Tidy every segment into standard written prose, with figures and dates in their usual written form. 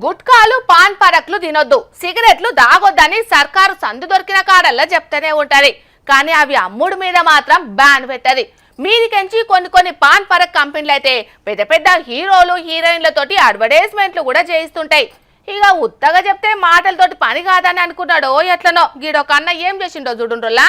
గుట్కాలు pan పరక్లు తినొద్దు, సిగరెట్లు దాగొద్దని సర్కారు సందు దొరికిన కాడల్లా చెప్తూనే ఉంటది. కానీ అవి అమ్ముడు మీద మాత్రం బ్యాన్ పెట్టది. మీదికెంచి కొన్ని పాన్ పరక్ కంపెనీలు అయితే పెద్ద పెద్ద హీరోలు హీరోయిన్లతోటి అడ్వర్టైజ్మెంట్లు కూడా చేయిస్తుంటాయి. ఇక ఉత్తగా చెప్తే మాటలతోటి పని కాదని అనుకున్నాడో ఎట్లనో గీడొకన్న ఏం చేసిండో చూడుండ్రులా.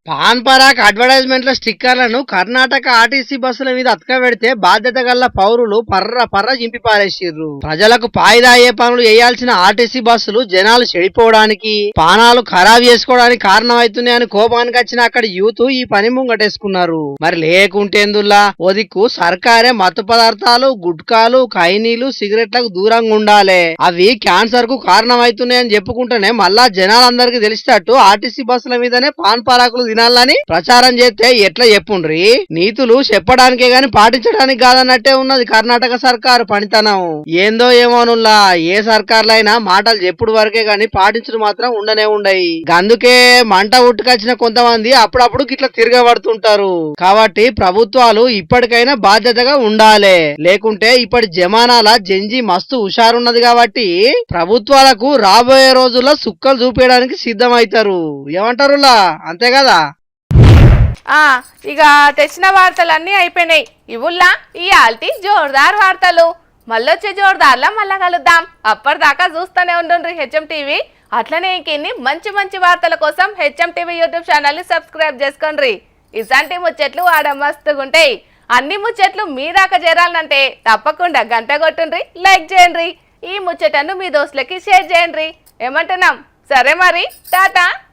పాన్ పరాక్ అడ్వర్టైజ్మెంట్ల స్టిక్కర్లను కర్ణాటక ఆర్టీసీ బస్సుల మీద అతకబెడితే బాధ్యత గల పౌరులు పర్ర చింపి పారేసిర్రు. ప్రజలకు పాయిదా అయ్యే పనులు చేయాల్సిన ఆర్టీసీ బస్సులు జనాలు చెడిపోవడానికి, పానాలు ఖరాబ్ చేసుకోవడానికి కారణమవుతున్నాయని కోపానికి వచ్చిన అక్కడి యూత్ ఈ పని ముంగటేసుకున్నారు. మరి లేకుంటేందుల్లా ఓ దిక్కు సర్కారే మత్తు పదార్థాలు, గుట్కాలు, ఖైనీలు, సిగరెట్లకు దూరంగా ఉండాలి, అవి క్యాన్సర్ కు కారణమవుతున్నాయని చెప్పుకుంటేనే మళ్ళా జనాలందరికీ తెలిసేటట్టు ఆర్టీసీ బస్సుల మీదనే పాన్ పరాకులు తినాలని ప్రచారం చేస్తే ఎట్లా చెప్పుండ్రి. నీతులు చెప్పడానికే గాని పాటించడానికి కాదన్నట్టే ఉన్నది కర్ణాటక సర్కారు పనితనం. ఏందో ఏమోనుల్లా, ఏ సర్కార్లైనా మాటలు చెప్పుడు వరకే గాని పాటించడం మాత్రం ఉండనే ఉండయి. అందుకే మంట ఉట్టుకొచ్చిన కొంతమంది అప్పుడప్పుడు గిట్లా తిరగబడుతుంటారు. కాబట్టి ప్రభుత్వాలు ఇప్పటికైనా బాధ్యతగా ఉండాలి, లేకుంటే ఇప్పటి జమానాల జంజి మస్తు హుషారున్నది. కాబట్టి ప్రభుత్వాలకు రాబోయే రోజుల్లో సుక్కలు చూపించడానికి సిద్ధమైతారు. ఏమంటారులా, అంతే కదా. ఇక తెచ్చిన వార్తలన్నీ అయిపోయినాయి. ఇవుల్లా ఈ ఆల్టీ జోర్దార్ వార్తలు. మళ్ళొచ్చే జోర్దార్లా మళ్ళా కలుద్దాం. అప్పటిదాకా చూస్తూనే ఉండండి హెచ్ఎం టీవీ. అట్లనే ఇంకెన్ని మంచి వార్తల కోసం హెచ్ఎం టీవీ యూట్యూబ్ ఛానల్ ని సబ్స్క్రైబ్ చేసుకోండి. ఇలాంటి ముచ్చట్లు ఆడ మస్తుగుంటాయి. అన్ని ముచ్చట్లు మీ దాకా చేరాలంటే తప్పకుండా గంట కొట్టుండ్రి, లైక్ చేయండి. ఈ ముచ్చటను మీ దోస్తులకి షేర్ చేయండి. ఏమంటున్నాం? సరే మరి, టాటా.